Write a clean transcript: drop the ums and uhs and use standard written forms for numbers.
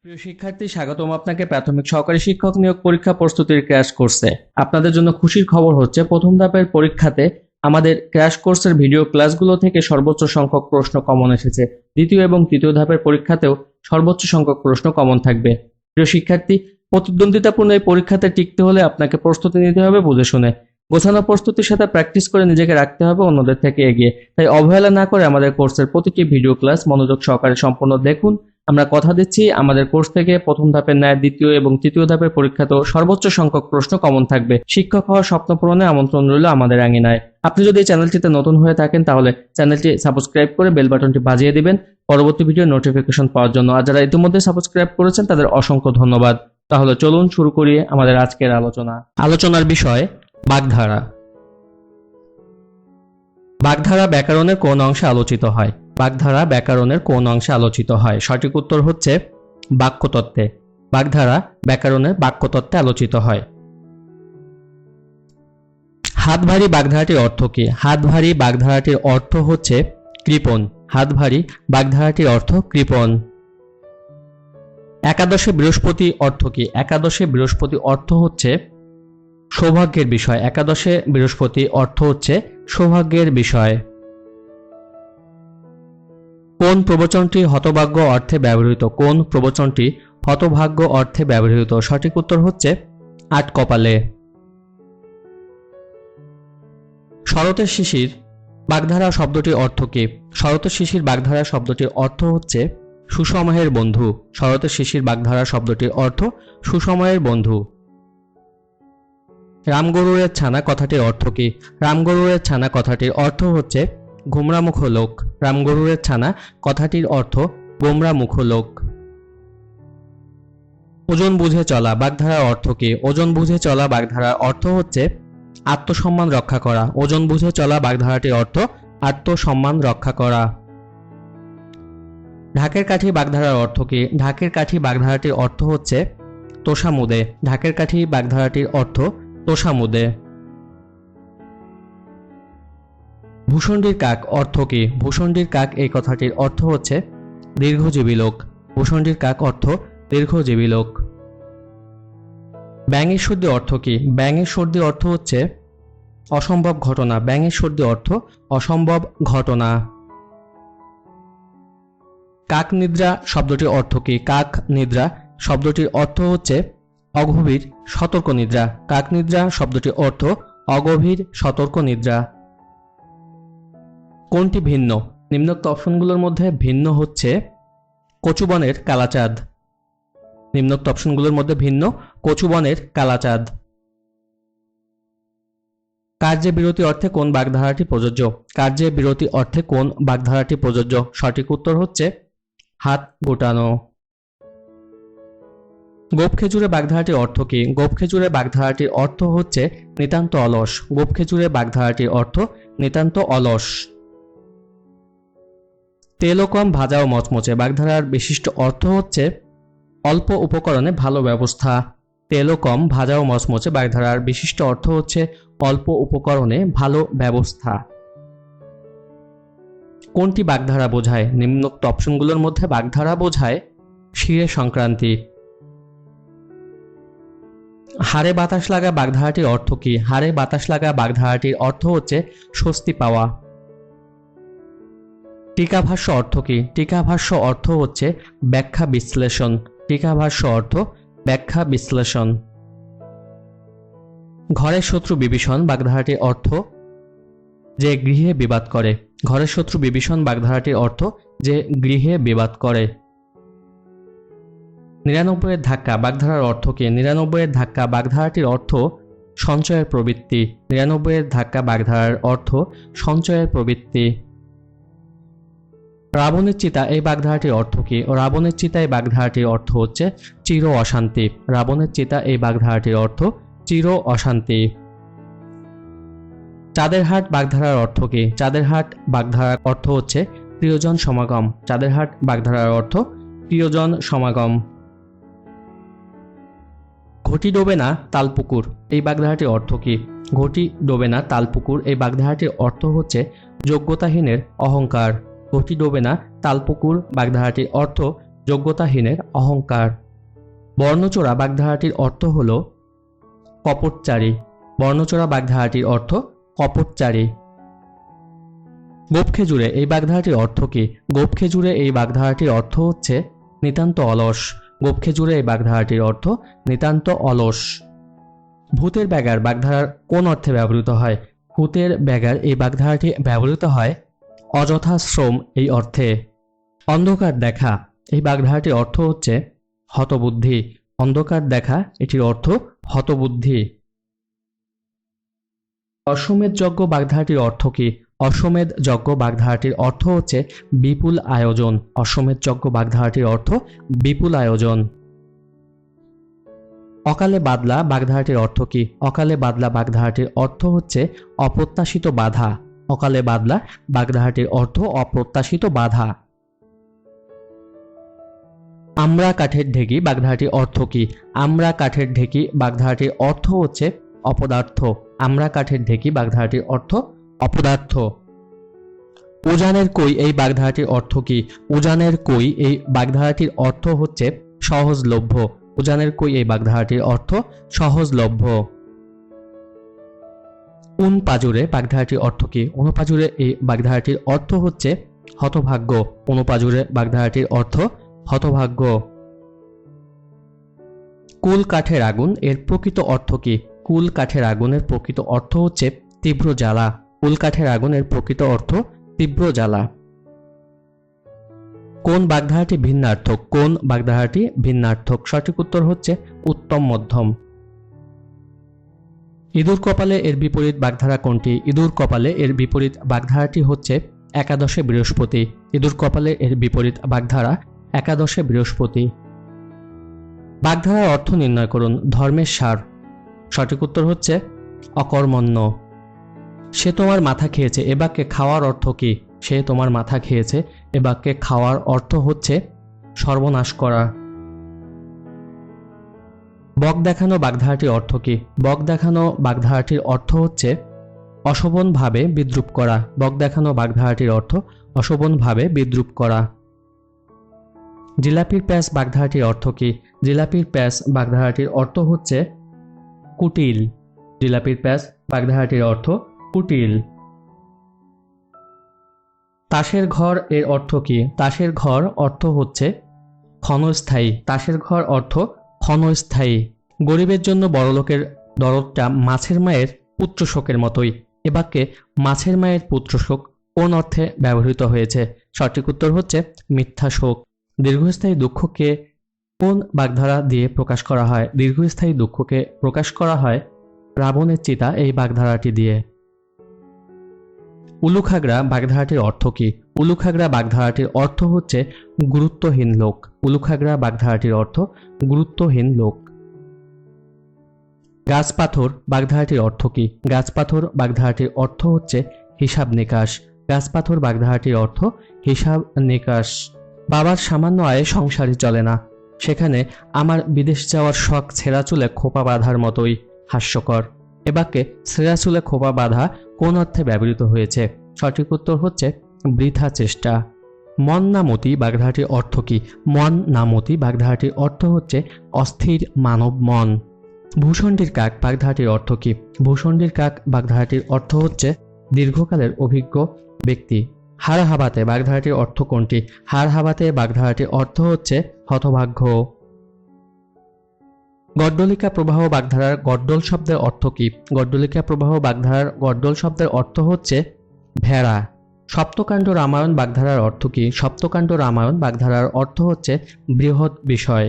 প্রিয় শিক্ষার্থী, স্বাগতম আপনাকে প্রাথমিক সহকারী শিক্ষক নিয়োগ পরীক্ষা প্রস্তুতির ক্র্যাশ কোর্সে। আপনাদের জন্য খুশির খবর হচ্ছে, প্রথম ধাপের পরীক্ষাতে আমাদের ক্র্যাশ কোর্সের ভিডিও ক্লাসগুলো থেকে সর্বোচ্চ সংখ্যক প্রশ্ন কমন এসেছে। দ্বিতীয় এবং তৃতীয় ধাপের পরীক্ষাতেও সর্বোচ্চ সংখ্যক প্রশ্ন কমন থাকবে। প্রিয় শিক্ষার্থী, প্রতিদ্বন্দ্বিতাপূর্ণ এই পরীক্ষাতে টিকতে হলে আপনাকে প্রস্তুতি নিতে হবে বুঝে শুনে। গোছানো প্রস্তুতির সাথে প্র্যাকটিস করে নিজেকে রাখতে হবে অন্যদের থেকে এগিয়ে। তাই অবহেলা না করে আমাদের কোর্সের প্রতিটি ভিডিও ক্লাস মনোযোগ সহকারে সম্পূর্ণ দেখুন। আমরা কথা দিচ্ছি, আমাদের কোর্স থেকে প্রথম ধাপের ন্যায় দ্বিতীয় এবং তৃতীয় ধাপের পরীক্ষাতেও সর্বোচ্চ সংখ্যক প্রশ্ন কমন থাকবে। শিক্ষক হওয়ার স্বপ্ন পূরণে আমন্ত্রণ রইল আমাদের আঙিনায়। আপনি যদি এই চ্যানেলটিতে নতুন হয়ে থাকেন তাহলে চ্যানেলটি সাবস্ক্রাইব করে বেল বাটনটি বাজিয়ে দিবেন পরবর্তী ভিডিও নোটিফিকেশন পাওয়ার জন্য। আর যারা ইতিমধ্যে সাবস্ক্রাইব করেছেন তাদের অসংখ্য ধন্যবাদ। তাহলে চলুন শুরু করি আমাদের আজকের আলোচনার বিষয় বাগধারা। বাগধারা ব্যাকরণের কোন অংশে আলোচিত হয়? বাগধারা ব্যাকরণের কোন অংশে আলোচিত হয়? সঠিক উত্তর হচ্ছে বাক্যতত্ত্বে। বাগধারা ব্যাকরণের বাক্যতত্ত্বে আলোচিত হয়। হাত ভারী বাগধারাটির অর্থ কি? হাত ভারী বাগধারাটির অর্থ হচ্ছে কৃপণ। হাত ভারী বাগধারাটির অর্থ কৃপণ। একাদশে বৃহস্পতি অর্থ কি? একাদশে বৃহস্পতি অর্থ হচ্ছে সৌভাগ্যের বিষয়। একাদশে বৃহস্পতি অর্থ হচ্ছে সৌভাগ্যের বিষয়। কোন প্রবচনটি হতভাগ্য অর্থে ব্যবহৃত? কোন প্রবচনটি হতভাগ্য অর্থে ব্যবহৃত? সঠিক উত্তর হচ্ছে আট কপালে। শরতের শিশির বাগধারা শব্দটির অর্থ কি? শরতের শিশির বাগধারা শব্দটির অর্থ হচ্ছে সুসময়ের বন্ধু। শরতের শিশির বাগধারা শব্দটির অর্থ সুসময়ের বন্ধু। রামগরুড়ের ছানা কথাটির অর্থ কি? রামগরুড়ের ছানা কথাটির অর্থ হচ্ছে গোমরামুখ লোক। রামগরুড়ের ছানা কথাটির অর্থ গোমরামুখ লোক। ওজন বুঝে চলা বাগধারার অর্থ কি? ওজন বুঝে চলা বাগধারার অর্থ হচ্ছে আত্মসম্মান রক্ষা করা। ওজন বুঝে চলা বাগধারাটির অর্থ আত্মসম্মান রক্ষা করা। ঢাকের কাঠি বাগধারার অর্থ কি? ঢাকের কাঠি বাগধারাটির অর্থ হচ্ছে তোষামুদে। ঢাকের কাঠি বাগধারাটির অর্থ তোষামুদে। ভূষণ্ডির কাক অর্থ কি? ভূষণ্ডির কাক এই কথাটির অর্থ হচ্ছে দীর্ঘজীবী লোক। ভূষণ্ডির কাক অর্থ দীর্ঘজীবী লোক। ব্যাঙের সর্দি অর্থ কি? ব্যাঙের সর্দি অর্থ হচ্ছে অসম্ভব ঘটনা। ব্যাঙের সর্দি অর্থ অসম্ভব ঘটনা। কাক নিদ্রা শব্দটির অর্থ কি? কাক নিদ্রা শব্দটির অর্থ হচ্ছে অগভীর সতর্ক নিদ্রা। কাক নিদ্রা শব্দটির অর্থ অগভীর সতর্ক নিদ্রা। কোনটি ভিন্ন? নিম্নোক্ত অপশনগুলোর মধ্যে ভিন্ন হচ্ছে কচুবনের কালাচাঁদ। নিম্নোক্ত অপশনগুলোর মধ্যে ভিন্ন কচুবনের কালাচাঁদ। কার্যে বিরতি অর্থে কোন বাগধারাটি প্রযোজ্য? কার্যে বিরতি অর্থে কোন বাগধারাটি প্রযোজ্য? সঠিক উত্তর হচ্ছে হাত গোটানো। গোপ খেজুরে বাগধারাটির অর্থ কি? গোপ খেজুরে বাগধারাটির অর্থ হচ্ছে নিতান্ত অলস। গোপ খেজুরে বাগধারাটির অর্থ নিতান্ত অলস। তেল ও কম ভাজা ও মচমচে বাগধারার বিশিষ্ট অর্থ হচ্ছে অল্প উপকরণে ভালো ব্যবস্থা। তেল ও কম ভাজা ও মচমচে বাগধারার বিশিষ্ট অর্থ হচ্ছে অল্প উপকরণে ভালো ব্যবস্থা। কোনটি বাগধারা বোঝায়? নিম্নোক্ত অপশনগুলোর মধ্যে বাগধারা বোঝায় শিরে সংক্রান্তি। হাড়ে বাতাস লাগা বাগধারাটির অর্থ কি? হাড়ে বাতাস লাগা বাগধারাটির অর্থ হচ্ছে স্বস্তি পাওয়া। টিকাভাষ্য অর্থ কি? টিকাভাষ্য অর্থ হচ্ছে ব্যাখ্যা বিশ্লেষণ। টিকাভাষ্য অর্থ ব্যাখ্যা বিশ্লেষণ। ঘরের শত্রু বিভীষণ বাগধারাটির অর্থ যে গৃহে বিবাদ করে। ঘরের শত্রু বিভীষণ বাগধারাটির অর্থ যে গৃহে বিবাদ করে। ৯৯ এর ধাক্কা বাগধারার অর্থ কি? ৯৯ এর ধাক্কা বাগধারাটির অর্থ সঞ্চয়ের প্রবৃত্তি। ৯৯ এর ধাক্কা বাগধারার অর্থ সঞ্চয়ের প্রবৃত্তি। রাবণের চিতা এই বাগধারাটির অর্থ কি? রাবণের চিতা এই বাগধারাটির অর্থ হচ্ছে চির অশান্তি। রাবণের চিতা এই বাগধারাটির অর্থ চির অশান্তি। চাঁদের হাট বাগধারার অর্থ কি? চাঁদের হাট বাগধারার অর্থ হচ্ছে প্রিয়জন সমাগম। চাঁদের হাট বাগধারার অর্থ প্রিয়জন সমাগম। ঘটি ডোবে না তালপুকুর এই বাগধারাটির অর্থ কি? ঘটি ডোবে না তালপুকুর এই বাগধারাটির অর্থ হচ্ছে যোগ্যতাহীনের অহংকার। ঘটি ডোবে না তালপুকুর বাগধারাটির অর্থ যোগ্যতাহীনের অহংকার। বর্ণচোরা বাগধারাটির অর্থ হল কপটচারী। বর্ণচোরা বাগধারাটির অর্থ কপটচারী। গোপ খেজুরে এই বাগধারাটির অর্থ কি? গোপ খেজুরে এই বাগধারাটির অর্থ হচ্ছে নিতান্ত অলস। গোপ খেজুরে এই বাগধারাটির অর্থ নিতান্ত অলস। ভূতের ব্যাগার বাগধারার কোন অর্থে ব্যবহৃত হয়? ভূতের ব্যাগার এই বাগধারাটি ব্যবহৃত হয় অযথা শ্রম এই অর্থে। অন্ধকার দেখা এই বাগধারাটির অর্থ হচ্ছে হতবুদ্ধি। অন্ধকার দেখা এটির অর্থ হতবুদ্ধি। অশ্বমেধ যজ্ঞ বাগধারাটির অর্থ কি? অশ্বমেধ যজ্ঞ বাগধারাটির অর্থ হচ্ছে বিপুল আয়োজন। অশ্বমেধ যজ্ঞ বাগধারাটির অর্থ বিপুল আয়োজন। অকালে বাদলা বাগধারাটির অর্থ কি? অকালে বাদলা বাগধারাটির অর্থ হচ্ছে অপ্রত্যাশিত বাধা। অকালে বাদলা বাগধারাটির অর্থ অপ্রত্যাশিত বাধা। আমরা কাঠের ঢেঁকি বাগধারাটির অর্থ কি? আমরা কাঠের ঢেঁকি বাগধারাটির অর্থ হচ্ছে অপদার্থ। আমরা কাঠের ঢেঁকি বাগধারাটির অর্থ অপদার্থ। উজানের কই এই বাগধারাটির অর্থ কি? উজানের কই এই বাগধারাটির অর্থ হচ্ছে সহজলভ্য। উজানের কই এই বাগধারাটির অর্থ সহজলভ্য। উনপাজুরে বাগধারাটির অর্থ কি? উনপাজুরে এই বাগধারাটির অর্থ হচ্ছে হতভাগ্য। উনপাজুরে বাগধারাটির অর্থ হতভাগ্য। কুল কাঠের আগুন এর প্রকৃত অর্থ কি? কুল কাঠের আগুনের প্রকৃত অর্থ হচ্ছে তীব্র জ্বালা। কুল কাঠের আগুনের প্রকৃত অর্থ তীব্র জ্বালা। কোন বাগধারাটি ভিন্নার্থক? কোন বাগধারাটি ভিন্নার্থক? সঠিক উত্তর হচ্ছে উত্তম মধ্যম। ইঁদুর কপালে এর বিপরীত বাগধারা কোনটি? ইঁদুর কপালে এর বিপরীত বাগধারাটি হচ্ছে একাদশে বৃহস্পতি। ইঁদুর কপালে এর বিপরীত বাগধারা একাদশে বৃহস্পতি। বাগধারার অর্থ নির্ণয় করুন। ধর্মের সার। সঠিক উত্তর হচ্ছে অকর্মণ্য। সে তোমার মাথা খেয়েছে এ বাক্যে খাওয়ার অর্থ কি? সে তোমার মাথা খেয়েছে এ বাক্যে খাওয়ার অর্থ হচ্ছে সর্বনাশ করা। বক দেখানো বাগধারাটির অর্থ কি? বক দেখানো বাগধারাটির অর্থ হচ্ছে অশোভনভাবে বিদ্রূপ করা। বক দেখানো বাগধারাটির অর্থ অশোভনভাবে বিদ্রূপ করা। জিলাপির প্যাঁচ বাগধারাটির অর্থ কি? জিলাপির প্যাঁচ বাগধারাটির অর্থ হচ্ছে কুটিল। জিলাপির প্যাঁচ বাগধারাটির অর্থ কুটিল। তাসের ঘর এর অর্থ কি? তাসের ঘর অর্থ হচ্ছে ক্ষণস্থায়ী। তাসের ঘর অর্থ ক্ষণস্থায়ী। গরিবের জন্য বড়লোকের দরদটা মাছের মায়ের পুত্রশোকের মতোই। এ বাক্যে মাছের মায়ের পুত্রশোক কোন অর্থে ব্যবহৃত হয়েছে? সঠিক উত্তর হচ্ছে মিথ্যা শোক। দীর্ঘস্থায়ী দুঃখকে কোন বাগধারা দিয়ে প্রকাশ করা হয়? দীর্ঘস্থায়ী দুঃখকে প্রকাশ করা হয় রাবণের চিতা এই বাগধারাটি দিয়ে। উলুখাগড়া বাগধারাটির অর্থ কি? উলুখাগড়া বাগধারাটির অর্থ হচ্ছে গুরুত্বহীন লোক। উলুখাগড়া বাগধারাটির অর্থ গুরুত্বহীন লোক। গাছপাথর বাগধারাটির অর্থ কি? গাছপাথর বাগধারাটির অর্থ হচ্ছে হিসাব নিকাশ। গাছপাথর বাগধারাটির অর্থ হিসাব নিকাশ। বাবার সামান্য আয়ে সংসারই চলে না, সেখানে আমার বিদেশ যাওয়ার শখ ছেঁড়া চুলে খোপা বাঁধার মতোই হাস্যকর। এ বাক্যে ছেঁড়া চুলে খোপা বাঁধা কোন অর্থে ব্যবহৃত হয়েছে? সঠিক উত্তর হচ্ছে বৃথা চেষ্টা। মন নামতি বাগধারাটির অর্থ কি? মন নামতি বাগধারাটির অর্থ হচ্ছে অস্থির মানব মন। ভূষণ্ডির কাক বাগধারাটির অর্থ কি? ভূষণ্ডির কাক বাগধারাটির অর্থ হচ্ছে দীর্ঘকালের অভিজ্ঞ ব্যক্তি। হাড় হাবাতে বাগধারাটির অর্থ কোনটি? হাড় হাবাতে বাগধারাটির অর্থ হচ্ছে হতভাগ্য। গড্ডলিকা প্রবাহ বাগধারার গড্ডল শব্দের অর্থ কি? গড্ডলিকা প্রবাহ বাগধারার গড্ডল শব্দের অর্থ হচ্ছে ভেড়া। সপ্তকাণ্ড রামায়ণ বাগধারার অর্থ কি? সপ্তকাণ্ড রামায়ণ বাগধারার অর্থ হচ্ছে বৃহৎ বিষয়।